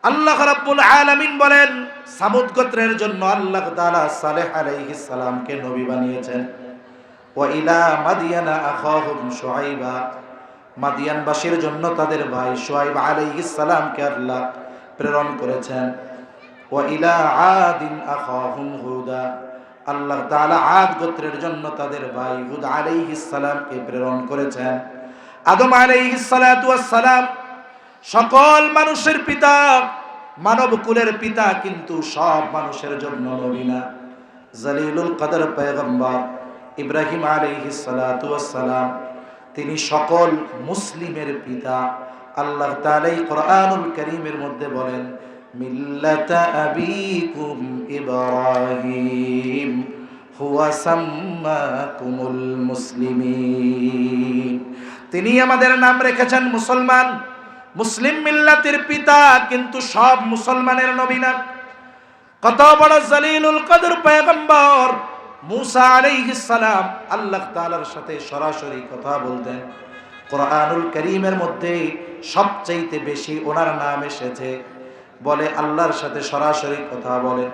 আল্লাহ রাব্বুল আলামিন বলেন সামুদ গোত্রের জন্য আল্লাহ তাআলা সালেহ আলাইহিস সালামকে নবী বানিয়েছেন। ওয়া ইলা মাদিয়ানা আখাহুম শুআইবা, মাদিয়ানবাসীর জন্য তাদের ভাই শুআইব আলাইহিস সালামকে আল্লাহ প্রেরণ করেছেন। ওয়া ইলা আদিন আখাহুম হুদা, আল্লাহ তাআলা আদ গোত্রের জন্য তাদের ভাই হুদ আলাইহিস সালামকে প্রেরণ করেছেন। আদম আলাইহিস সালাতু ওয়াস সালাম সকল মানুষের পিতা, মানব কুলের পিতা, কিন্তু সব মানুষের জন্য নবী না। জলিলুল কদর পয়গম্বর ইব্রাহিম আলাইহিস সালাতু ওয়াস সালাম, তিনি সকল মুসলিমের পিতা। আল্লাহ তাআলা কোরআনুল কারীমের মধ্যে বলেন মিল্লাতা আবিকুম ইব্রাহিম হুয়া সাম্মাকুমুল মুসলিমিন, তিনি আমাদের নাম রেখেছেন মুসলমান। মুসলিম মিল্লাতের পিতা, কিন্তু সব মুসলমানের নবী না। কত বড় জলিলুল কদর পয়গম্বর মুসা আলাইহিস সালাম আল্লাহ তাআলার সাথে সরাসরি কথা বলতেন। কোরআনুল কারীমের মধ্যে সবচাইতে বেশি ওনার নাম এসেছে, বলে আল্লাহর সাথে সরাসরি কথা বলেন।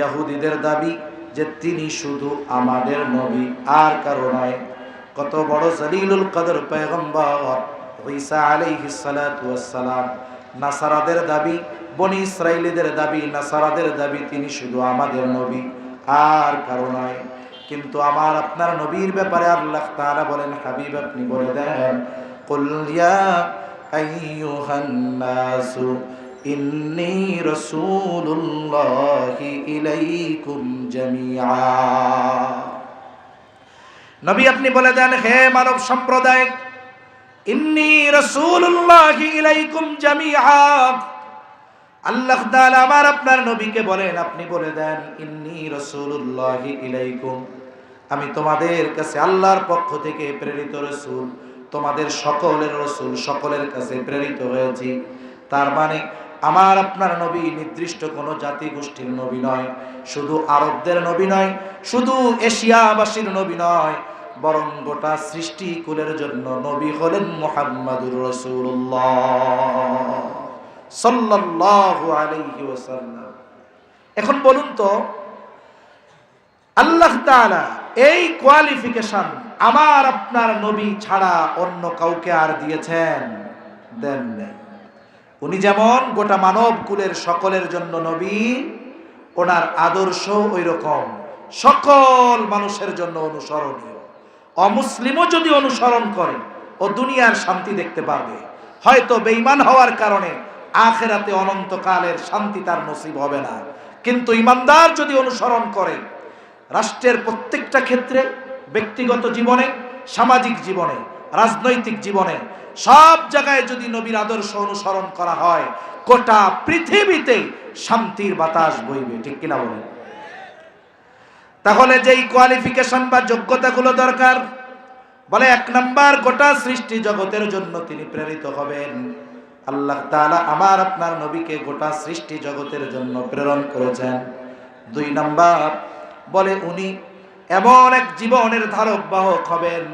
ইহুদিদের দাবি যে তিনি শুধু আমাদের নবী, আর কারো নয়। কত বড় জলিলুল কদর পয়গম্বর ঈসা আলাইহিস সালাতু ওয়াস সালাম, নাসারাদের দাবি, বনি ইসরাইলীদের দাবি, নাসারাদের দাবি তিনি শুধু আমাদের নবী, আর কারো নয়। কিন্তু আমার আপনার নবীর ব্যাপারে আল্লাহ তাআলা বলেন, হাবিব আপনি বলে দেন, কুল ইয়া আইয়ুহান নাসু ইন্নী রাসূলুল্লাহি ইলাইকুম জামিআ। নবী আপনি বলে দেন, হে মানব সম্প্রদায়, ইন্নী রাসূলুল্লাহি ইলাইকুম জামিআ। আল্লাহ তাআলা আমার আপনার নবীকে বলেন, আপনি বলে দেন, ইন্নী রাসূলুল্লাহি ইলাইকুম, আমি তোমাদের কাছে আল্লাহর পক্ষ থেকে প্রেরিত রাসূল, তোমাদের সকলের রাসূল, সকলের কাছে প্রেরিত হয়েছি। তার মানে আমার আপনার নবী নির্দিষ্ট কোনো জাতি গোষ্ঠীর নবী নয়, শুধু আরবদের নবী নয়, শুধু এশিয়াবাসীর নবী নয়, বরং গোটা সৃষ্টি কুলের জন্য নবী হলেন মুহাম্মাদুর রাসূলুল্লাহ সাল্লাল্লাহু আলাইহি ওয়াসাল্লাম। এখন বলুন তো, আল্লাহ তাআলা এই কোয়ালিফিকেশন আমার আপনার নবী ছাড়া অন্য কাউকে আর দিয়েছেন? দেন নাই। উনি যেমন গোটা মানব কুলের সকলের জন্য নবী, ওনার আদর্শ ওই রকম সকল মানুষের জন্য অনুসরণীয়। অমুসলিমও যদি অনুসরণ করে ও দুনিয়ার শান্তি দেখতে পারবে, হয়তো বেঈমান হওয়ার কারণে আখিরাতে অনন্তকালের শান্তি তার নসিব হবে না। কিন্তু ইমানদার যদি অনুসরণ করে, রাষ্ট্রের প্রত্যেকটা ক্ষেত্রে, ব্যক্তিগত জীবনে, সামাজিক জীবনে, রাজনৈতিক জীবনে, সব জায়গায় যদি নবীর আদর্শ অনুসরণ করা হয়, গোটা পৃথিবীতে শান্তির বাতাস বইবে। ঠিক কিনা বলেন? তাহলে যেই কোয়ালিফিকেশন বা যোগ্যতাগুলো দরকার, বলে 1 নাম্বার, গোটা সৃষ্টি জগতের জন্য তিনি প্রেরিত হবেন। আল্লাহ তাআলা আমার আপনার নবীকে গোটা সৃষ্টি জগতের জন্য প্রেরণ করেছেন। 2 নাম্বার, বলে উনি এমন এক জীবনের ধারক বাহক হবেন,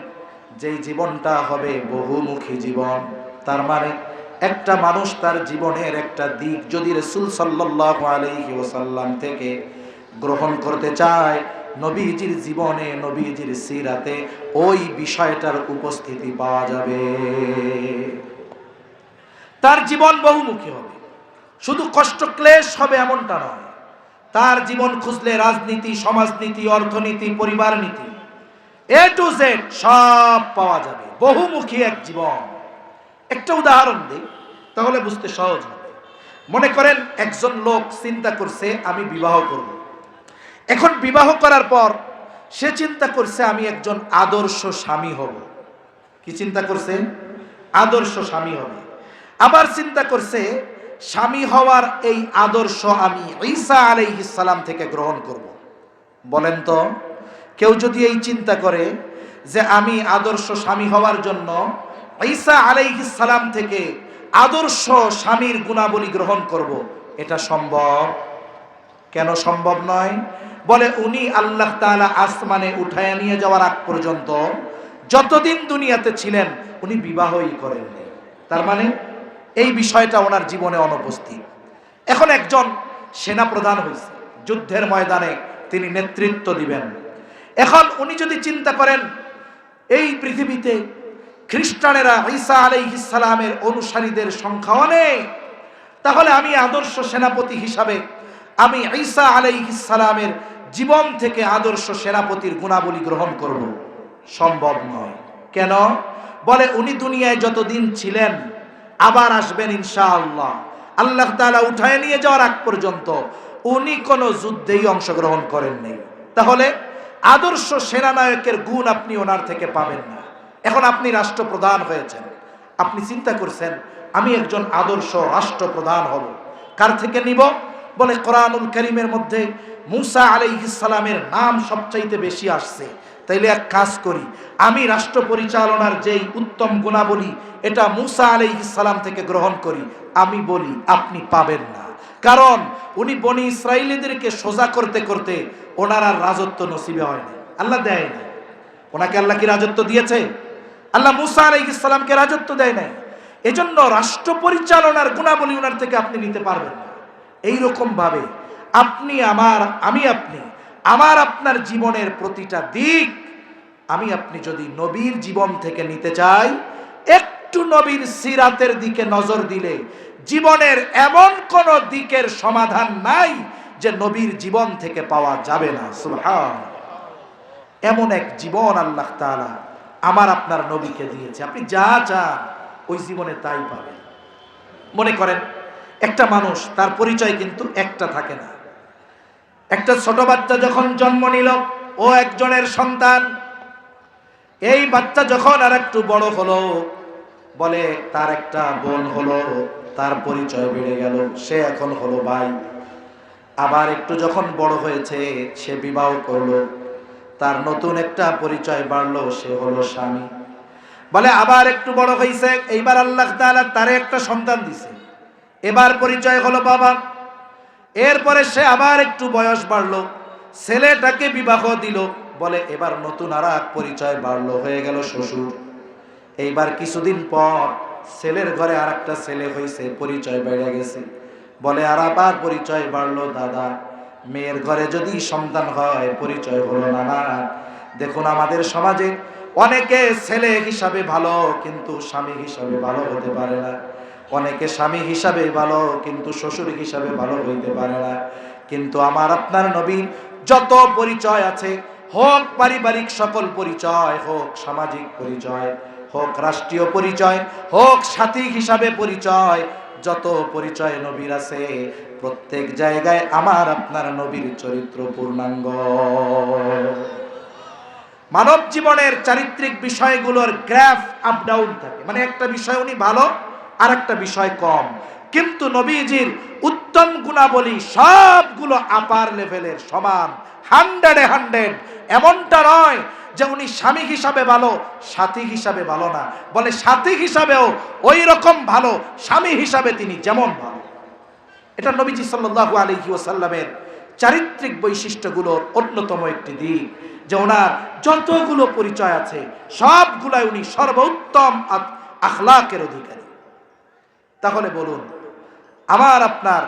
যেই জীবনটা হবে বহুমুখী জীবন। তার মানে একটা মানুষ তার জীবনের একটা দিক যদি রাসূল সাল্লাল্লাহু আলাইহি ওয়াসাল্লাম থেকে গ্রহণ করতে চায়, নবীজির জীবনে, নবীজির সিরাতে ওই বিষয়টার উপস্থিতি পাওয়া যাবে। তার জীবন বহুমুখী হবে, শুধু কষ্ট ক্লেশ হবে এমনটা নয়। তার জীবন খুঁজলে রাজনীতি, সমাজনীতি, অর্থনীতি, পরিবার নীতি, এ টু জেড সব পাওয়া যাবে। বহুমুখী এক জীবন। একটা উদাহরণ দিই, তাহলে বুঝতে সহজ হবে। মনে করেন একজন লোক চিন্তা করছে আমি বিবাহ করব। এখন বিবাহ করার পর সে চিন্তা করছে আমি একজন আদর্শ স্বামী হব। কি চিন্তা করছে? আদর্শ স্বামী হবে। আবার চিন্তা করছে স্বামী হওয়ার এই আদর্শ আমি ঈসা আলাইহিস সালাম থেকে গ্রহণ করব। বলেন তো, কেউ যদি এই চিন্তা করে যে আমি আদর্শ স্বামী হওয়ার জন্য ঈসা আলাইহিস সালাম থেকে আদর্শ স্বামীর গুণাবলী গ্রহণ করব, এটা সম্ভব? কেন সম্ভব নয়? বলে উনি আল্লাহ তাআলা আসমানে উঠায় নিয়ে যাওয়ার আগ পর্যন্ত যতদিন দুনিয়াতে ছিলেন উনি বিবাহই করেননি। তার মানে এই বিষয়টা ওনার জীবনে অনুপস্থিত। এখন একজন সেনা প্রধান হয়েছে, যুদ্ধের ময়দানে তিনি নেতৃত্ব দিবেন। এখন উনি যদি চিন্তা করেন এই পৃথিবীতে খ্রিস্টানেরা ঈসা আলাইহিস সালামের অনুসারীদের সংখ্যা অনেক, তাহলে আমি আদর্শ সেনাপতি হিসাবে আমি ঈসা আলাইহিস সালামের জীবন থেকে আদর্শ সেনাপতির গুণাবলী গ্রহণ করব। সম্ভব নয়। কেন? বলে উনি দুনিয়ায় যতদিন ছিলেন, আবার আসবেন ইনশাআল্লাহ, আল্লাহ তাআলা উঠায় নিয়ে যাওয়ার আগ পর্যন্ত উনি কোনো যুদ্ধেই অংশগ্রহণ করেননি। তাহলে আদর্শ সেনানায়কের গুণ আপনি ওনার থেকে পাবেন না। এখন আপনি রাষ্ট্রপ্রধান হয়েছেন, আপনি চিন্তা করছেন আমি একজন আদর্শ রাষ্ট্রপ্রধান হব, কার থেকে নিব? বলে কোরআনুল কারীমের মধ্যে মুসা আলাইহিস সালামের নাম সবচাইতে বেশি আসছে, তাইলে এক কাজ করি, আমি রাষ্ট্র পরিচালনার যেই উত্তম গুণাবলী এটা মুসা আলাইহিস সালাম থেকে গ্রহণ করি। আমি বলি আপনি পাবেন না, কারণ উনি বনি ইসরাইলীদেরকে সোজা করতে করতে ওনার আর রাজত্ব নসিবে হয়নি, আল্লাহ দেয় না। ওনাকে আল্লাহ কি রাজত্ব দিয়েছে? আল্লাহ মুসা আলাইহিস সালামকে রাজত্ব দেয় নাই। এজন্য রাষ্ট্র পরিচালনার গুণাবলী ওনার থেকে আপনি নিতে পারবেন না। এইরকম ভাবে আপনি আমার আপনার জীবনের প্রতিটা দিক আমি আপনি যদি নবীর জীবন থেকে নিতে চাই, একটু নবীর সিরাতের দিকে নজর দিলে জীবনের এমন কোন দিকের সমাধান নাই যে নবীর জীবন থেকে পাওয়া যাবে না। সুবহান। এমন এক জীবন আল্লাহ তাআলা আমার আপনার নবীকে দিয়েছে, আপনি যা চান ওই জীবনে তাই পাবেন। মনে করেন একটা মানুষ, তার পরিচয় কিন্তু একটা থাকে না। একটা ছোট বাচ্চা যখন জন্ম নিল, ও একজনের সন্তান। এই বাচ্চা যখন আর একটু বড় হলো, বলে তার একটা বোন হলো, তার পরিচয় বেড়ে গেল, সে এখন হলো ভাই। আবার একটু যখন বড় হয়েছে, সে বিবাহ করলো, তার নতুন একটা পরিচয় বাড়লো, সে হলো স্বামী। বলে আবার একটু বড় হয়েছে, এইবার আল্লাহ তাআলা তারে একটা সন্তান দিছে, এবার পরিচয় হলো বাবা। এরপরে সে আবার একটু বয়স বাড়লো, ছেলেটাকে বিবাহ দিল, বলে এবার নতুন আর এক পরিচয় বাড়লো, হয়ে গেল শ্বশুর। এইবার কিছুদিন পর ছেলের ঘরে আর একটা ছেলে হয়েছে, পরিচয় বেড়ে গেছে, বলে আর আবার পরিচয় বাড়লো দাদা। মেয়ের ঘরে যদি সন্তান হয়, পরিচয় হলো নানা। দেখুন আমাদের সমাজে অনেকে ছেলে হিসাবে ভালো কিন্তু স্বামী হিসাবে ভালো হতে পারে না, অনেকে স্বামী হিসাবে ভালো কিন্তু শ্বশুর হিসাবে ভালো হইতে পারে না। কিন্তু আমার আপনার নবীর যত পরিচয় আছে, হোক পারিবারিক সকল পরিচয়, হোক সামাজিক পরিচয়, হোক রাষ্ট্রীয় পরিচয়, হোক সাথী হিসাবে পরিচয়, যত পরিচয় নবীর আছে প্রত্যেক জায়গায় আমার আপনার নবীর চরিত্র পূর্ণাঙ্গ। মানব জীবনের চারিত্রিক বিষয়গুলোর গ্রাফ আপ ডাউন থাকে, মানে একটা বিষয় উনি ভালো আর একটা বিষয় কম, কিন্তু নবীজির উত্তম গুণাবলী সবগুলো আপার লেভেলের সমান, 100 এমনটা নয় যে উনি স্বামী হিসাবে ভালো সাথী হিসাবে ভালো না, বলে সাথী হিসাবেও ওই রকম ভালো, স্বামী হিসাবে তিনি যেমন ভালো। এটা নবীজি সাল্লাল্লাহু আলাইহি ওয়াসাল্লামের চারিত্রিক বৈশিষ্ট্যগুলোর অন্যতম একটি দিক, যে ওনার যতগুলো পরিচয় আছে সবগুলাই উনি সর্বোত্তম আখলাকের অধিকারী। তাহলে বলুন, আমার আপনার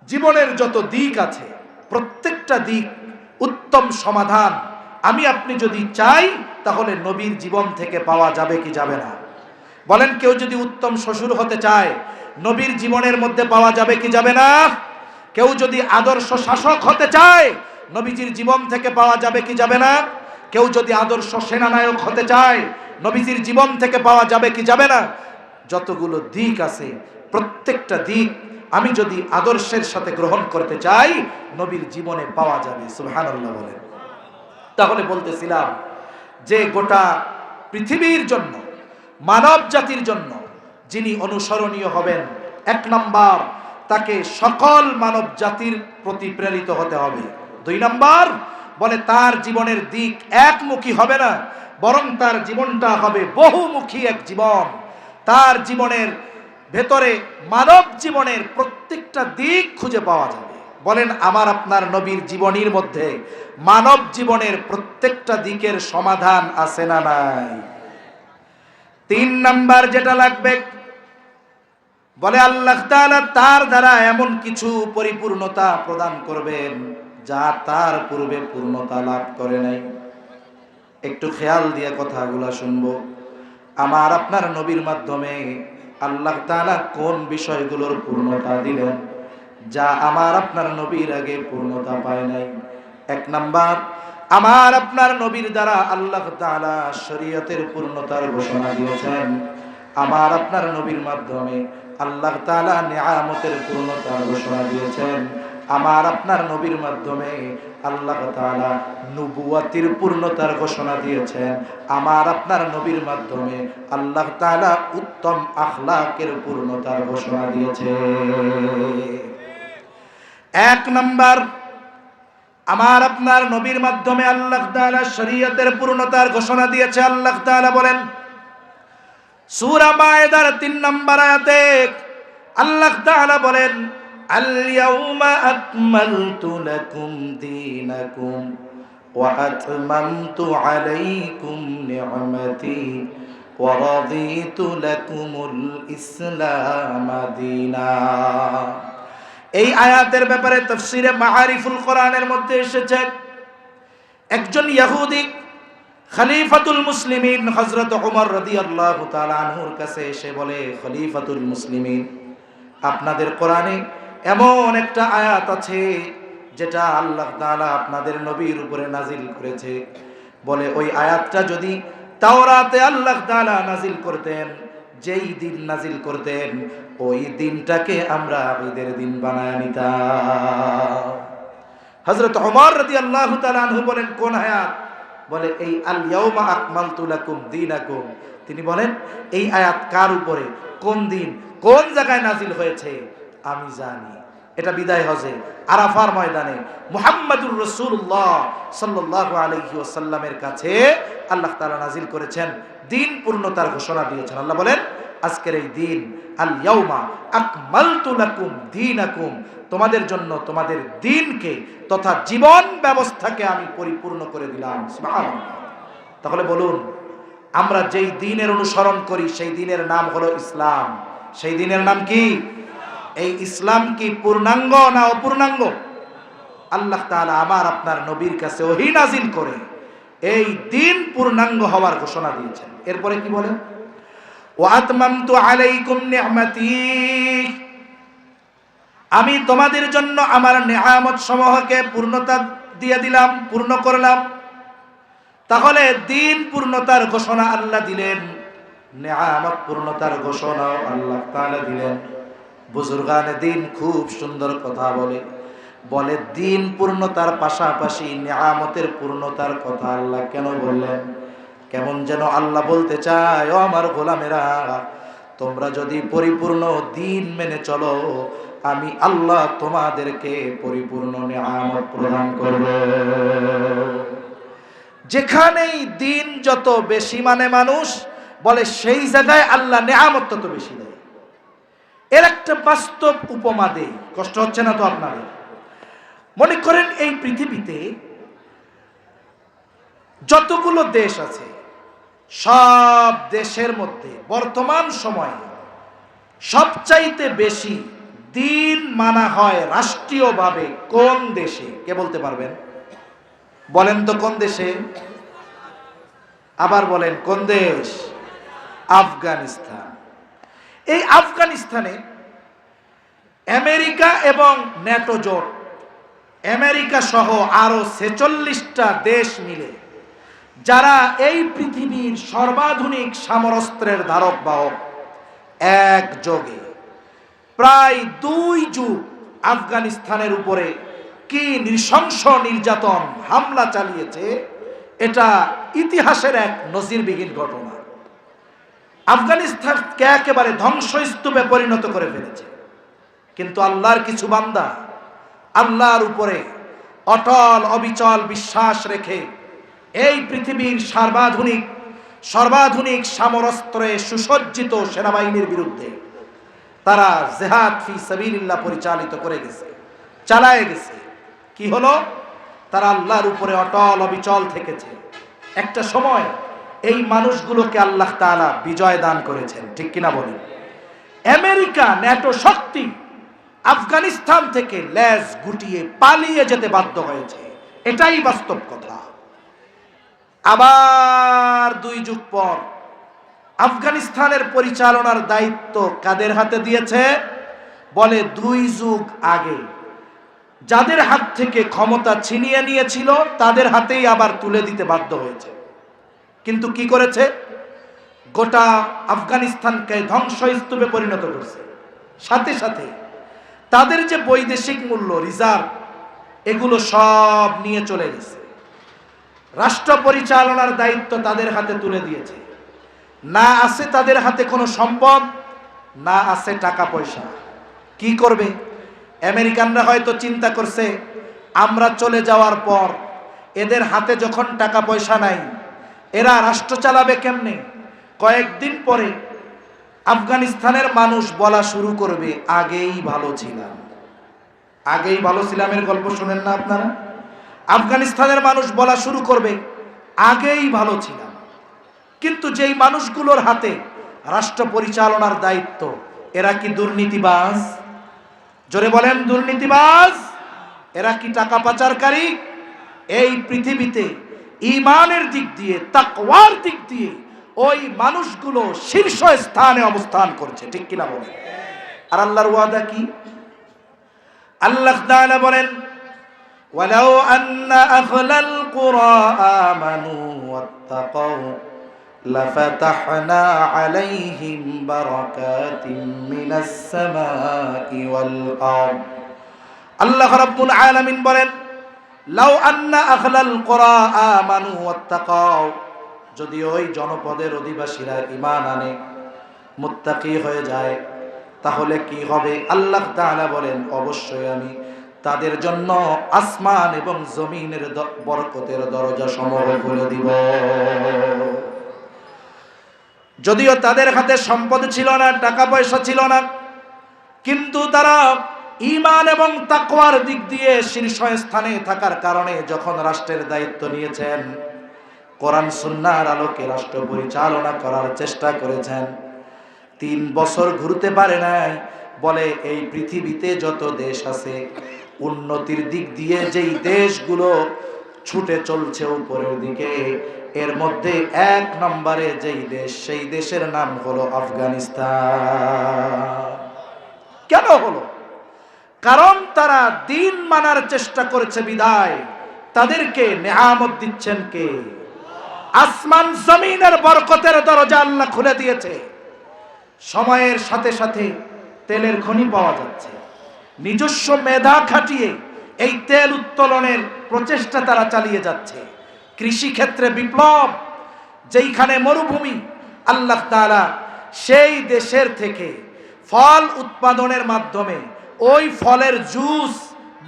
জীবনের যত দিক আছে প্রত্যেকটা দিক উত্তম সমাধান আমি আপনি যদি চাই, তাহলে নবীর জীবন থেকে পাওয়া যাবে কি যাবে না? বলেন, কেউ যদি উত্তম শ্বশুর হতে চায়, নবীর জীবনের মধ্যে পাওয়া যাবে কি যাবে না? কেউ যদি আদর্শ শাসক হতে চায়, নবীজির জীবন থেকে পাওয়া যাবে কি যাবে না? কেউ যদি আদর্শ সেনানায়ক হতে চায়, নবীজির জীবন থেকে পাওয়া যাবে কি যাবে না? যতগুলো দিক আছে প্রত্যেকটা দিক আমি যদি আদর্শের সাথে গ্রহণ করতে চাই, নবীর জীবনে পাওয়া যাবে। সুবহানাল্লাহ বলেন। তাহলে বলতেছিলাম যে গোটা পৃথিবীর জন্য, মানব জাতির জন্য যিনি অনুসরণীয় হবেন, 1 নাম্বার তাকে সকল মানব জাতির প্রতি প্রেরিত হতে হবে। 2 নাম্বার বলে তার জীবনের দিক একমুখী হবে না, বরং তার জীবনটা হবে বহুমুখী এক জীবন। তার জীবনের ভেতরে মানব জীবনের প্রত্যেকটা দিক খুঁজে পাওয়া যাবে। বলেন, আমার আপনার নবীর জীবনীর মধ্যে মানব জীবনের প্রত্যেকটা দিকের সমাধান আছে না নাই? 3 নাম্বার যেটা লাগবে, বলে আল্লাহ তাআলা তার দ্বারা এমন কিছু পরিপূর্ণতা প্রদান করবেন যা তার পূর্বে পূর্ণতা লাভ করে নাই। একটু খেয়াল দিয়ে কথাগুলো শুনবো। আমার আপনার নবীর মাধ্যমে আল্লাহ তাআলা কোন বিষয়গুলোর পূর্ণতা দিলেন যা আমার আপনার নবীর আগে পূর্ণতা পায় নাই? এক নাম্বার, আমার আপনার নবীর দ্বারা আল্লাহ তাআলা শরীয়তের পূর্ণতার ঘোষণা দিয়েছেন। আমার আপনার নবীর মাধ্যমে আল্লাহ তাআলা নিয়ামতের পূর্ণতার ঘোষণা দিয়েছেন। আমার আপনার নবীর মাধ্যমে আল্লাহ তাআলা নবুয়তির পূর্ণতার ঘোষণা দিয়েছেন। আমার আপনার নবীর মাধ্যমে আল্লাহ তাআলা উত্তম আখলাকের পূর্ণতার ঘোষণা দিয়েছে। এক নাম্বার, আমার আপনার নবীর মাধ্যমে আল্লাহ তাআলা শরীয়তের পূর্ণতার ঘোষণা দিয়েছে। আল্লাহ তাআলা বলেন সূরা মায়েদার 3 নম্বর আয়াতে আল্লাহ তাআলা বলেন আল ইয়াউমা আকমালতু লাকুম দীনাকুম ওয়া আতমামতু আলাইকুম নি'মাতি ওয়া রাদিতু লাকুমুল ইসলাম দীনা। এই আয়াতের ব্যাপারে তাফসীরে মাআরিফুল কোরআনের মধ্যে এসেছে, একজন ইহুদি খলিফাতুল মুসলিমিন হযরত ওমর রাদিয়াল্লাহু তাআলা আনহুর কাছে এসে বলে, খলিফাতুল মুসলিমিন, আপনাদের কোরআনে এমন একটা আয়াত আছে যেটা আল্লাহ তাআলা আপনাদের নবীর উপরে নাজিল করেছে। বলে ওই আয়াতটা যদি তাওরাতে আল্লাহ তাআলা নাজিল করতেন, যেই দিন নাজিল করতেন ওই দিনটাকে আমরা ঈদের দিন বানায় নিতাম। হযরত ওমর রাদিয়াল্লাহু তাআলা আনহু বলেন কোন আয়াত? বলে এই আল ইয়াউমা আকমালতু লাকুম দীনাকুম। তিনি বলেন এই আয়াত কার উপরে, কোন দিন, কোন জায়গায় নাজিল হয়েছে আমি জানি। এটা বিদায় হজে আরাফার ময়দানে মুহাম্মাদুর রাসূলুল্লাহ সাল্লাল্লাহু আলাইহি ওয়াসাল্লামের কাছে আল্লাহ তাআলা নাজিল করেছেন, দিন পূর্ণতার ঘোষণা দিয়েছেন। আল্লাহ বলেন আজকের এই দিন আল ইয়াউমা আকমালতু লাকুম দীনাকুম, তোমাদের জন্য তোমাদের দিনকে তথা জীবন ব্যবস্থাকে আমি পরিপূর্ণ করে দিলাম। সুবহানাল্লাহ। তাহলে বলুন, আমরা যেই দিনের অনুসরণ করি সেই দিনের নাম হলো ইসলাম। সেই দিনের নাম কি? এই ইসলাম কি পূর্ণাঙ্গ না অপূর্ণাঙ্গ? আল্লাহ তাআলা আমার আপনার নবীর কাছে ওহী নাজিল করে এই দিন পূর্ণাঙ্গ হওয়ার ঘোষণা দিয়েছেন। এরপরে কি বলেন? ওয়া আতমামতু আলাইকুম নি'মাতি, আমি তোমাদের জন্য আমার নিয়ামত সমূহকে পূর্ণতা দিয়ে দিলাম, পূর্ণ করলাম। তাহলে দিন পূর্ণতার ঘোষণা আল্লাহ দিলেন, নিয়ামত পূর্ণতার ঘোষণা আল্লাহ তাআলা দিলেন। বুজুর্গানে দিন খুব সুন্দর কথা বলে দিন পূর্ণতার পাশাপাশি নিয়ামতের পূর্ণতার কথা আল্লাহ কেন বললেন? কেমন যেন আল্লাহ বলতে চায়, ও আমার গোলামেরা, তোমরা যদি পরিপূর্ণ দিন মেনে চলো আমি আল্লাহ তোমাদেরকে পরিপূর্ণ নিয়ামত প্রদান করব। যেখানেই দিন যত বেশি মানে মানুষ বলে সেই জায়গায় আল্লাহ নিয়ামত তত বেশি দেয়। এর একটা বাস্তব উপমা দেই, কষ্ট হচ্ছে না তো আপনাদের? মনে করেন এই পৃথিবীতে যতগুলো দেশ আছে সব দেশের মধ্যে বর্তমান সময়ে সবচাইতে বেশি দিন মানা হয় রাষ্ট্রীয়ভাবে কোন দেশে? কে বলতে পারবেন? বলেন তো কোন দেশে? আবার বলেন কোন দেশ? আফগানিস্তান। এই আফগানিস্তানে আমেরিকা এবং ন্যাটো জোট, আমেরিকা সহ আরো 46টা দেশ মিলে যারা এই পৃথিবীর সর্বাধুনিক সমরাস্ত্রের ধারক বাহক, একযোগে প্রায় 2 যুগ আফগানিস্তানের উপরে কি নৃশংস নির্যাতন হামলা চালিয়েছে, এটা ইতিহাসের এক নজিরবিহীন ঘটনা। আফগানিস্তানকে একেবারে ধ্বংসস্তূপে পরিণত করে ফেলেছে। কিন্তু আল্লাহর কিছু বান্দা আল্লাহর উপরে অটল অবিচল বিশ্বাস রেখে এই পৃথিবীর সর্বাধুনিক সমরাস্ত্রে সুসজ্জিত সেনাবাহিনীর বিরুদ্ধে তারা জিহাদ ফি সাবিলিল্লাহ পরিচালিত করে গেছে, চালায় গেছে। কি হলো? তারা আল্লাহর উপরে অটল অবিচল থেকেছে। একটা সময় এই মানুষগুলোকে আল্লাহ তাআলা বিজয় দান করেছেন, ঠিক কিনা বলেন? আমেরিকা ন্যাটো শক্তি আফগানিস্তান থেকে লেজ গুটিয়ে পালিয়ে যেতে বাধ্য হয়েছে। এটাই বাস্তব কথা। আবার 2 যুগ পর আফগানিস্তানের পরিচালনার দায়িত্ব কাদের হাতে দিয়েছে? বলে 2 যুগ আগে যাদের হাত থেকে ক্ষমতা ছিনিয়ে নিয়েছিল তাদের হাতেই আবার তুলে দিতে বাধ্য হয়েছে। কিন্তু কি করেছে? গোটা আফগানিস্তানকে ধ্বংসস্তূপে পরিণত করছে। সাথে সাথে তাদের যে বৈদেশিক মূল্য, রিজার্ভ, এগুলো সব নিয়ে চলে গেছে। রাষ্ট্র পরিচালনার দায়িত্ব তাদের হাতে তুলে দিয়েছে। না আছে তাদের হাতে কোনো সম্পদ, না আছে টাকা পয়সা। কি করবে? আমেরিকানরা হয়তো চিন্তা করছে আমরা চলে যাওয়ার পর এদের হাতে যখন টাকা পয়সা নাই, এরা রাষ্ট্র চালাবে কেমনে? কয়েকদিন পরে আফগানিস্তানের মানুষ বলা শুরু করবে আগেই ভালো ছিলাম। আগেই ভালো ছিলামের গল্প শোনেন না আপনারা? আফগানিস্তানের মানুষ বলা শুরু করবে আগেই ভালো ছিলাম। কিন্তু যেই মানুষগুলোর হাতে রাষ্ট্র পরিচালনার দায়িত্ব, এরা কি দুর্নীতিবাজ? জোরে বলেন, দুর্নীতিবাজ? এরা কি টাকা পাচারকারী? এই পৃথিবীতে ঈমানের দিক দিয়ে, তাকওয়ার দিক দিয়ে ওই মানুষগুলো শীর্ষ স্থানে অবস্থান করছে, ঠিক কিনা বলেন? আর আল্লাহর ওয়াদা কি? আল্লাহ তাআলা বলেন, ওয়ালাউ আন্না আহলাল কুরা আমানু ওয়াত্তাকাউ লাফাতাহনা আলাইহিম বারাকাতিম মিনাস সামাই ওয়াল আরদ। আল্লাহ রাব্বুল আলামিন বলেন, লাউ আন্না আহলাল কুরা আমানু ওয়াত্তাকাউ, যদি ওই জনপদের অধিবাসীরা ঈমান আনে, মুত্তাকি হয়ে যায়, তাহলে কি হবে? আল্লাহ তাআলা বলেন, অবশ্যই আমি তাদের জন্য আসমান এবং জমিনের বরকতের দরজা সমূহ খুলে দিব। যদিও তাদের হাতে সম্পদ ছিল না, টাকা পয়সা ছিল না, কিন্তু তারা ঈমান এবং তাকওয়ার দিক দিয়ে শীর্ষ স্থানে থাকার কারণে যখন রাষ্ট্রের দায়িত্ব নিয়েছেন, কোরআন সুন্নাহর আলোকে রাষ্ট্র পরিচালনা করার চেষ্টা করেছেন। 3 বছর ঘুরতে পারে নাই। বলে এই পৃথিবীতে যত দেশ আছে, উন্নতির দিক দিয়ে যেই দেশগুলো ছুটে চলছে উপরের দিকে, এর মধ্যে 1 নম্বরে যেই দেশ, সেই দেশের নাম হলো আফগানিস্তান। কেন হলো? কারণ তারা দিন মানার চেষ্টা করেছে বিদায় তাদেরকে নেয়ামত দিচ্ছেন কে? আসমান জমিনের বরকতের দরজা আল্লাহ খুলে দিয়েছে। সময়ের সাথে সাথে তেলের খনি পাওয়া যাচ্ছে। নিজস্ব মেধা খাটিয়ে এই তেল উত্তোলনের প্রচেষ্টা তারা চালিয়ে যাচ্ছে। কৃষি ক্ষেত্রে বিপ্লব, যেইখানে মরুভূমি, আল্লাহ তাআলা সেই দেশের থেকে ফল উৎপাদনের মাধ্যমে ওই ফলের জুস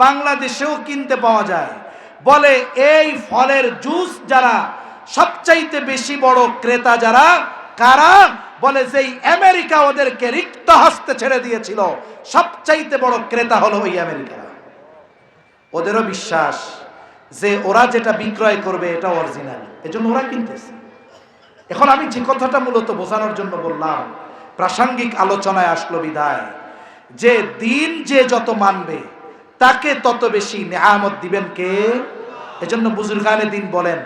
বাংলাদেশেও কিনতে পাওয়া যায়। বলে এই ফলের জুস যারা সবচাইতে বেশি বড় ক্রেতা, যারা কারা? বলে যেই আমেরিকা ওদেরকে রিক্ত হস্তে ছেড়ে দিয়েছিল, সবচাইতে বড় ক্রেতা হলো ওই আমেরিকা। ওদেরও বিশ্বাস যে ওরা যেটা বিক্রয় করবে এটা অরিজিনাল, এজন্য ওরা কিনতেছে। এখন আমি যে কথাটা মূলত বোঝানোর জন্য বললাম, প্রাসঙ্গিক আলোচনায় আসলো বিদায়, যে দিন যে যত মানবে তাকে তত বেশি নেয়ামত দিবেন কে? এজন্য বুজুর্গানে দিন বলেন,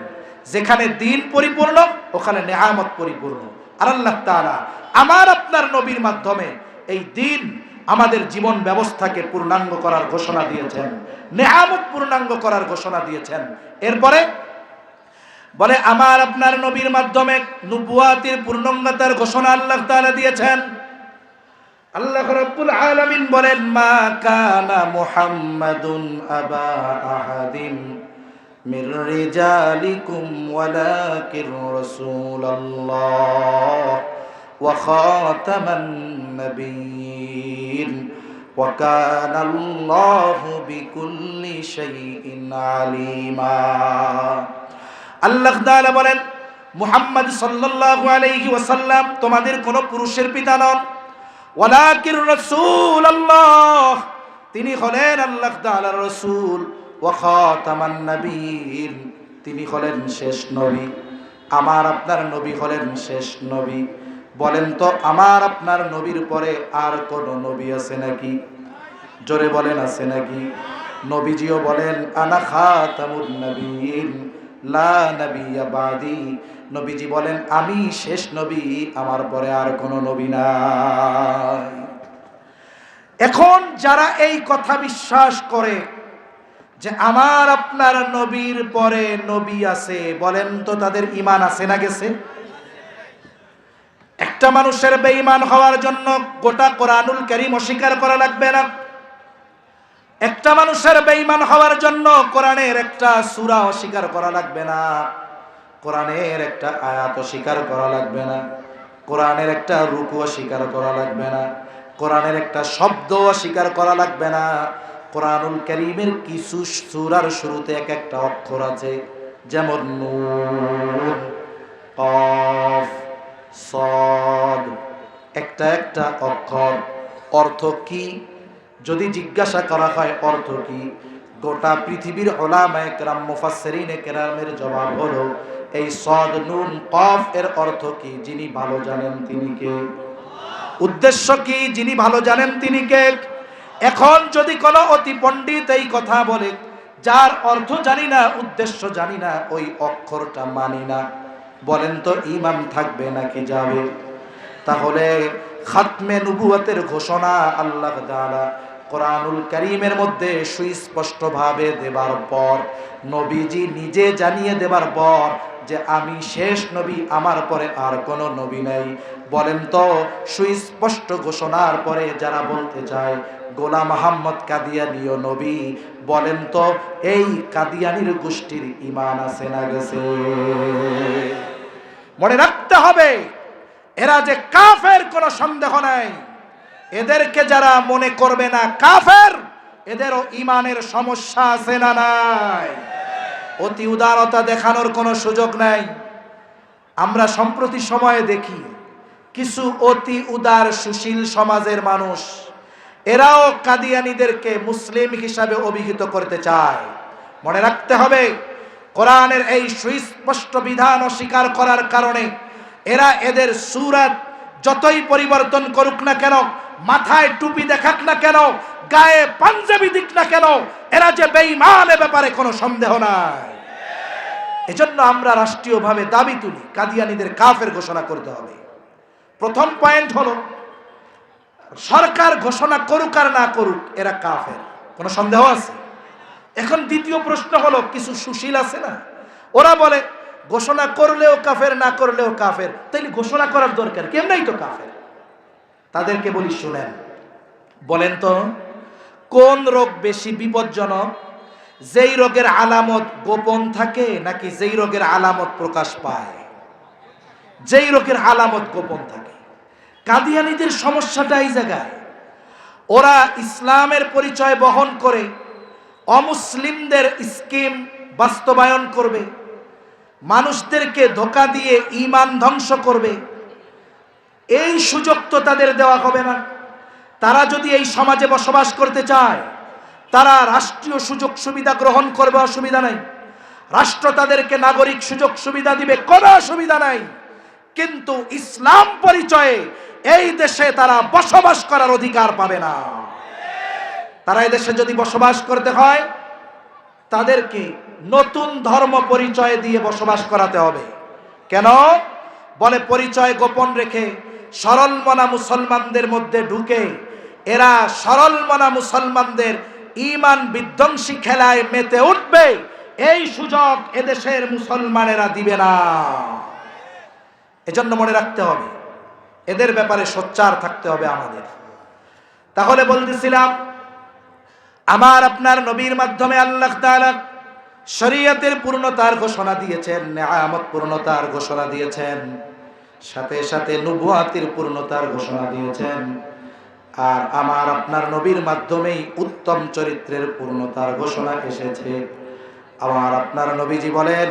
যেখানে দিন পরিপূর্ণ ওখানে নেয়ামত পরিপূর্ণ। আর আল্লাহ তাআলা আমার আপনার নবীর মাধ্যমে এই দিন আমাদের জীবন ব্যবস্থাকে পূর্ণাঙ্গ করার ঘোষণা দিয়েছেন, নেয়ামত পূর্ণাঙ্গ করার ঘোষণা দিয়েছেন। এরপরে বলে আমার আপনার নবীর মাধ্যমে নবুয়াতের পূর্ণাঙ্গতার ঘোষণা আল্লাহ তাআলা দিয়েছেন। আল্লাহ রাব্বুল আলামিন বলেন, মা কানা মুহাম্মাদুন আবা আহাদিন মির রিজালিকুম ওয়ালাকিন রাসূলুল্লাহ ওয়া খাতামান নাবিয়্যিন ওয়া কানা আল্লাহু বিকুল্লি শাইইন আলিমা। আল্লাহ তাআলা বলেন, মুহাম্মদ সাল্লাল্লাহু আলাইহি ওয়াসাল্লাম তোমাদের কোনো পুরুষের পিতা নন, ওয়ালাকিন রাসূলুল্লাহ, তিনি হলেন আল্লাহ তাআলার রাসূল, ওয়া খাতামান নাবিয়্যিন, তিনি হলেন শেষ নবী। আমার আপনার নবী হলেন শেষ নবী। বলেন তো আমার আপনার নবীর পরে আর কোন নবী আছে নাকি? জোরে বলেন আছে নাকি? নবীজিও বলেন আনা খাতামুন নবিয়্যিন লা নাবিয়্যা বাদি। নবীজি বলেন আমি শেষ নবী, আমার পরে আর কোন নবী নাই। এখন যারা এই কথা বিশ্বাস করে যে আমার আপনার নবীর পরে নবী আছে, বলেন তো তাদের ঈমান আছে না গেছে? একটা মানুষের বেঈমান হওয়ার জন্য গোটা কোরআনুল কারীম অস্বীকার করা লাগবে না। একটা মানুষের বেঈমান হওয়ার জন্য কোরআনের একটা সূরা অস্বীকার করা লাগবে না, কোরআনের একটা আয়াত অস্বীকার করা লাগবে না, কোরআনের একটা রুকু অস্বীকার করা লাগবে না, কোরআনের একটা শব্দ অস্বীকার করা লাগবে না। কোরআনুল কারীমের কিছু সূরার শুরুতে এক একটা অক্ষর আছে, যেমন নুন, কফ, সদ, একটা একটা অক্ষর। অর্থ কি যদি জিজ্ঞাসা করা হয় অর্থ কি, গোটা পৃথিবীর উলামায়ে কেরাম মুফাসসিরিনে কেরামের জবাব হলো এই সদ নুন কফ এর অর্থ কি যিনি ভালো জানেন তিনি কে, উদ্দেশ্য কি যিনি ভালো জানেন তিনি কে। এখন যদি কোনো অতি পণ্ডিত এই কথা বলে যার অর্থ জানি না উদ্দেশ্য জানি না ওই অক্ষরটা মানি না, বলেন তো ঈমান থাকবে নাকি যাবে? তাহলে খাতমে নবুয়তের ঘোষণা আল্লাহ তাআলা কোরআনুল কারীমের মধ্যে সুস্পষ্টভাবে দেবার পর, নবীজি নিজে জানিয়ে দেবার পর যে আমি শেষ নবী, আমার পরে আর কোনো নবী নাই, বলেন তো সুস্পষ্ট ঘোষণার পরে যারা বলতে চায় গোলাম মোহাম্মদ কাদিয়ানীও নবী, বলেন তো এই কাদিয়ানীর গোষ্ঠীর ঈমান আছে না গেছে? মনে রাখতে হবে এরা যে কাফের কোনো সন্দেহ নাই। এদেরকে যারা মনে করবে না কাফের, এদেরও ঈমানের সমস্যা আছে না নাই? অতি উদারতা দেখানোর কোনো সুযোগ নাই। আমরা সম্প্রতি সময়ে দেখি কিছু অতি উদার সুশীল সমাজের মানুষ, এরাও কাদিয়ানীদেরকে মুসলিম হিসাবে অভিহিত করতে চায়। মনে রাখতে হবে কোরআনের এই সুস্পষ্ট বিধান অস্বীকার করার কারণে এরা এদের সূরত যতই পরিবর্তন করুক না কেন, মাথায় টুপি দেখাক না কেন, গায়ে পাঞ্জাবি দিক না কেন, এরা যে বেঈমান এ ব্যাপারে কোনো সন্দেহ নাই। এজন্য আমরা রাষ্ট্রীয়ভাবে দাবি তুলি কাদিয়ানীদের কাফের ঘোষণা করতে হবে। প্রথম পয়েন্ট হলো সরকার ঘোষণা করুক আর না করুক এরা কাফের, কোনো সন্দেহ আছে? এখন দ্বিতীয় প্রশ্ন হলো কিছু সুশীল আছে না, ওরা বলে ঘোষণা করলেও কাফের না করলেও কাফের, তাইলে ঘোষণা করার দরকার কেমনেই তো কাফের। তাদেরকে বলি শুনেন, বলেন তো কোন রোগ বেশি বিপজ্জনক, যেই রোগের আলামত গোপন থাকে নাকি যেই রোগের আলামত প্রকাশ পায়? যেই রোগের আলামত গোপন থাকে। কাদিয়ানীদের সমস্যাটা এই জায়গায়, ওরা ইসলামের পরিচয় বহন করে অমুসলিমদের স্কিম বাস্তবায়ন করবে, মানুষদেরকে ধোঁকা দিয়ে ঈমান ধ্বংস করবে। এই সুযোগ তো তাদের দেওয়া হবে না। তারা যদি এই সমাজে বসবাস করতে চায় তারা রাষ্ট্রীয় সুযোগ সুবিধা গ্রহণ করবে, অসুবিধা নাই। রাষ্ট্র তাদেরকে নাগরিক সুযোগ সুবিধা দিবে, কোনো অসুবিধা নাই। কিন্তু ইসলাম পরিচয়ে এই দেশে তারা বসবাস করার অধিকার পাবে না। তারা এই দেশে যদি বসবাস করতে হয় তাদেরকে নতুন ধর্ম পরিচয় দিয়ে বসবাস করাতে হবে। কেন? বলে পরিচয় গোপন রেখে সরল মনা মুসলমানদের মধ্যে ঢুকে এরা সরল মনা মুসলমানদের ঈমান বিধ্বংসী খেলায় মেতে উঠবে, এই সুযোগ এদেশের মুসলমানেরা দিবে না। এজন্য মনে রাখতে হবে এদের ব্যাপারে সোচ্চার থাকতে হবে আমাদের। তাহলে বলতেছিলাম আমার আপনার নবীর মাধ্যমে আল্লাহ তাআলা শরীয়তের পূর্ণতার ঘোষণা দিয়েছেন, নেয়ামত পূর্ণতার ঘোষণা দিয়েছেন, সাথে সাথে নবুয়াতের পূর্ণতার ঘোষণা দিয়েছেন। আর আমার আপনার নবীর মাধ্যমেই উত্তম চরিত্রের পূর্ণতার ঘোষণা এসেছে। আমার আপনার নবীজি বলেন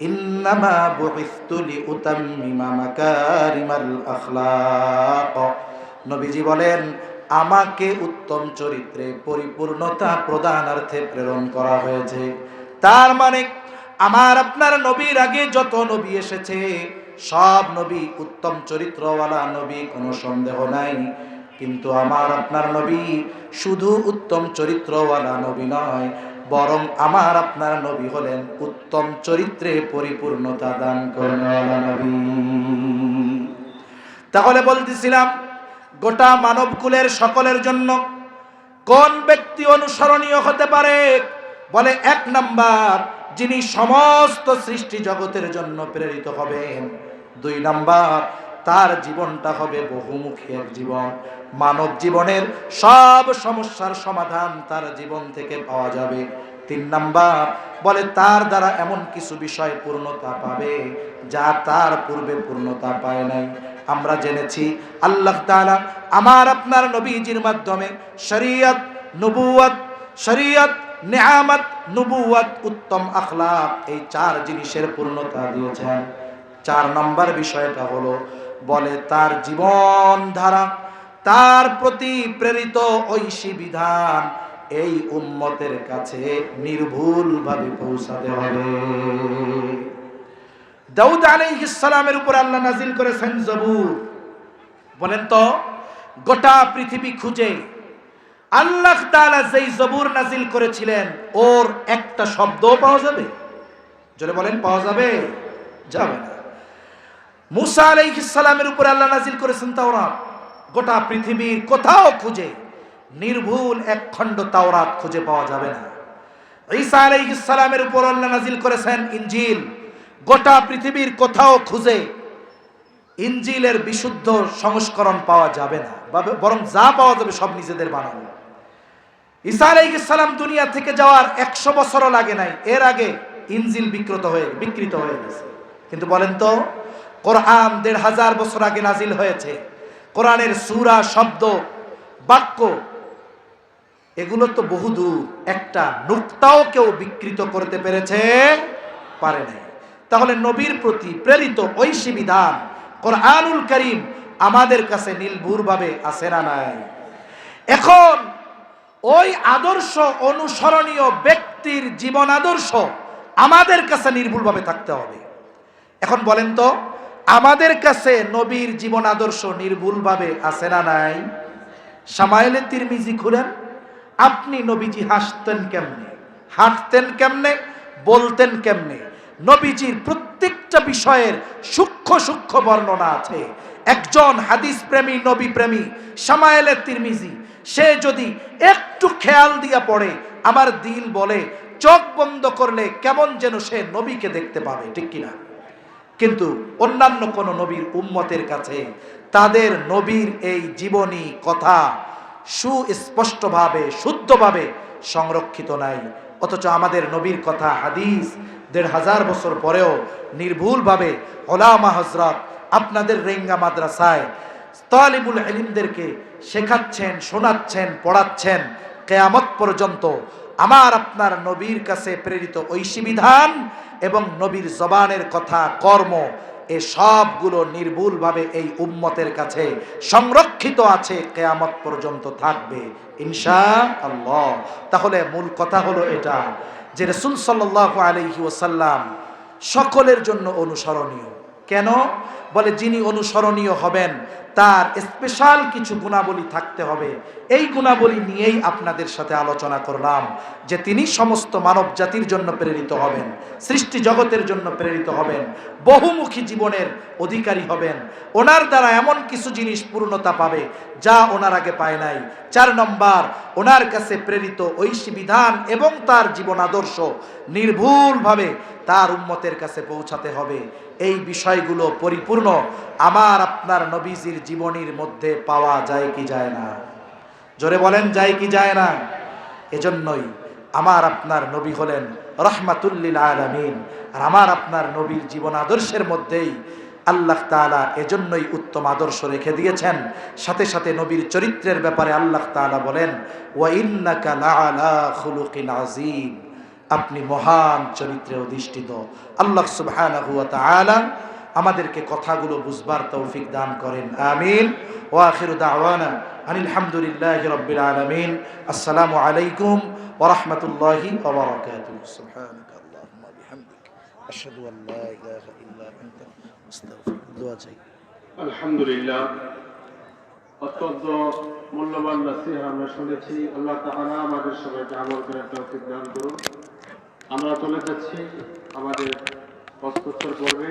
ইন্নামা বুইসতু লিউতাম্মিমা মাকারিমাল আখলাক। নবীজি বলেন আমাকে উত্তম চরিত্রে পরিপূর্ণতা প্রদানার্থে প্রেরণ করা হয়েছে। তার মানে আমার আপনার নবীর আগে যত নবী এসেছে সব নবী উত্তম চরিত্রওয়ালা নবী, কোনো সন্দেহ নাই। কিন্তু আমার আপনার নবী শুধু উত্তম চরিত্রওয়ালা নবী নয়, বরং আমার আপনার নবী হলেন উত্তম চরিত্রে পরিপূর্ণতা দান করেনওয়ালা নবী। তাহলে বলতেছিলাম, গোটা মানবকুলের সকলের জন্য কোন ব্যক্তি অনুসরণীয় হতে পারে? বলে, এক নাম্বার, যিনি সমস্ত সৃষ্টি জগতের জন্য প্রেরিত হবেন। দুই নাম্বার, তার জীবনটা হবে বহুমুখী এক জীবন। মানব জীবনের সব সমস্যার সমাধান তার জীবন থেকে পাওয়া যাবে। তিন নাম্বার, বলে তার দ্বারা এমন কিছু বিষয় পূর্ণতা পাবে যা তার পূর্বে পূর্ণতা পায় নাই। আমরা জেনেছি আল্লাহ তাআলা আমার আপনার নবীজির মাধ্যমে শরীয়ত, নবুয়ত, শরীয়ত, নেয়ামত, নবুয়ত, উত্তম আখলাক, এই চার জিনিসের পূর্ণতা দিয়েছেন। চার নম্বর বিষয়টা হলো, বলে তার জীবন ধারা, তার প্রতি প্রেরিত ঐশী বিধান এই উম্মতের কাছে নির্ভুলভাবে পৌঁছাতে হবে। দাউদ আলাইহিস সালামের উপর আল্লাহ নাজিল করেছেন জবুর। বলেন তো, গোটা পৃথিবী খুঁজে আল্লাহ তাআলা যেই জবুর নাজিল করেছিলেন ওর একটা শব্দও পাওয়া যাবে? জোরে বলেন, পাওয়া যাবে? যাবে না। মুসা আলাইহিস সালামের উপর আল্লাহ নাজিল করেছেন তাওরাত। গোটা পৃথিবীর কোথাও খুঁজে নির্ভুল এক খণ্ড তাওরাত খুঁজে পাওয়া যাবে না। ঈসা আলাইহিস সালামের উপর আল্লাহ নাজিল করেছেন ইনজিল। গোটা পৃথিবীর কোথাও খুঁজে ইনজিলের বিশুদ্ধ সংস্করণ পাওয়া যাবে না, বরং যা পাওয়া যাবে সব নিজেদের বানানো। ঈসা আলাইহিস সালাম দুনিয়া থেকে যাওয়ার 100 বছরও লাগে নাই, এর আগে ইনজিল বিকৃত হয়ে গেছে। কিন্তু বলেন তো, কোরআন 1500 বছর আগে নাজিল হয়েছে। কোরআনের সূরা, শব্দ, বাক্য এগুলো তো বহুদূর, একটা নুক্তাও কেউ বিকৃত করতে পেরেছে পারে নাই। তাহলে নবীর প্রতি প্রেরিত ঐশী বিধান কোরআনুল কারীম আমাদের কাছে নির্ভুলভাবে আছে না নাই? এখন ওই আদর্শ অনুসরণীয় ব্যক্তির জীবন আদর্শ আমাদের কাছে নির্ভুলভাবে থাকতে হবে। এখন বলেন তো, আমাদের কাছে নবীর জীবন আদর্শ নির্ভুলভাবে আছে না নাই? শামাইলে তিরমিজি খুলেন, আপনি নবীজি হাসতেন কেমনে, হাঁটতেন কেমনে, বলতেন কেমনে, নবীজির প্রত্যেকটা বিষয়ের সূক্ষ্ম সূক্ষ্ম বর্ণনা আছে। একজন হাদিস প্রেমী, নবী প্রেমী শামাইলে তিরমিজি সে যদি একটু খেয়াল দিয়া পড়ে, আমার দিল বলে চোখ বন্ধ করলে কেমন যেন সে নবীকে দেখতে পাবে, ঠিক কিনা? কিন্তু অন্যান্য কোন নবীর উম্মতের কাছে তাদের নবীর এই জীবনী কথা সুস্পষ্টভাবে, শুদ্ধভাবে সংরক্ষিত নাই। অথচ আমাদের নবীর কথা হাদিস 1500 বছর পরেও নির্ভুলভাবে ওলামা হযরত আপনাদের রেঙ্গা মাদ্রাসায় তালিবুল ইলমদেরকে শেখাচ্ছেন, শোনাচ্ছেন, পড়াচ্ছেন। কিয়ামত পর্যন্ত আমার আপনার নবীর কাছে প্রেরিত ঐশী বিধান এবং নবীর জবানের কথা, কর্ম, এ সবগুলো নির্ভুলভাবে এই উম্মতের কাছে সংরক্ষিত আছে, কিয়ামত পর্যন্ত থাকবে ইনশাআল্লাহ। তাহলে মূল কথা হলো এটা যে রাসূল সাল্লাল্লাহু আলাইহি ওয়াসাল্লাম সকলের জন্য অনুসরণীয়। কেন? বলে, যিনি অনুসরণীয় হবেন তার স্পেশাল কিছু গুণাবলী থাকতে হবে। এই গুণাবলী নিয়েই আপনাদের সাথে আলোচনা করলাম যে তিনি সমস্ত মানব জাতির জন্য প্রেরিত হবেন, সৃষ্টি জগতের জন্য প্রেরিত হবেন, বহুমুখী জীবনের অধিকারী হবেন। ওনার দ্বারা এমন কিছু জিনিস পূর্ণতা পাবে যা ওনার আগে পায় নাই। 4 নম্বর, ওনার কাছে প্রেরিত ঐশী বিধান এবং তার জীবন আদর্শ নির্ভুলভাবে তার উম্মতের কাছে পৌঁছাতে হবে। এই বিষয়গুলো পরিপূর্ণ আমার আপনার নবীজির জীবনীর মধ্যে পাওয়া যায় কি যায় না? জোরে বলেন, যায় কি যায় না? এজন্যই আমার আপনার নবী হলেন রাহমাতুল লিল আলামিন। আর আমার আপনার নবীর জীবন আদর্শের মধ্যেই আল্লাহ তাআলা এজন্যই উত্তম আদর্শ রেখে দিয়েছেন। সাথে সাথে নবীর চরিত্রের ব্যাপারে আল্লাহ তাআলা বলেন, ওয়া ইন্নাকা লাআলা খুলুকিন আযীম, আপনি মহান চরিত্রে অধিষ্ঠিত। আল্লাহ সুবহানাহু ওয়া তাআলা আমাদেরকে কথাগুলো বুঝবার তৌফিক দান করেন, আমিন। ওয়া আখিরু দাওয়ানা আনিল হামদুলিল্লাহি রাব্বিল আলামিন। আসসালামু আলাইকুম ওয়া রাহমাতুল্লাহি ওয়া বারাকাতুহু। সুবহানাকা আল্লাহুম্মা বিহামদিক আশহাদু আল্লা ইলাহা ইল্লা আনতা দোয়া চাই। আলহামদুলিল্লাহ, অত্যন্ত মূল্যবান নসিহত আমরা শুনেছি। আল্লাহ তাআলা আমাদের সবাইকে আমল করার তৌফিক দান করুন। আমরা চলে যাচ্ছি আমাদের প্রশ্নোত্তর পর্বে।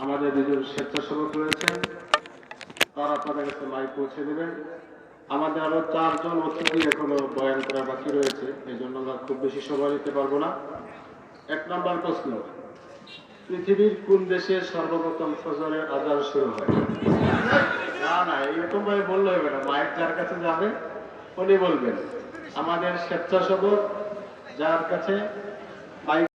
আমাদের দুজন স্বেচ্ছাসেবক রয়েছেন, তারা আপনাদের কাছে মাইক পৌঁছে দেবেন। আমাদের আরো 4 জন অতিথি এখনো বয়ান করা বাকি রয়েছে, এই জন্য আমরা খুব বেশি সময় নিতে পারবো না। 1 নম্বর প্রশ্ন, পৃথিবীর কোন দেশে সর্বপ্রথম ফজরের আযান শুরু হয়? না না, এরকম ভাবে বললে হবে না, মাইক যার কাছে যাবে উনি বলবেন। আমাদের স্বেচ্ছাসেবক যার কাছে মাইক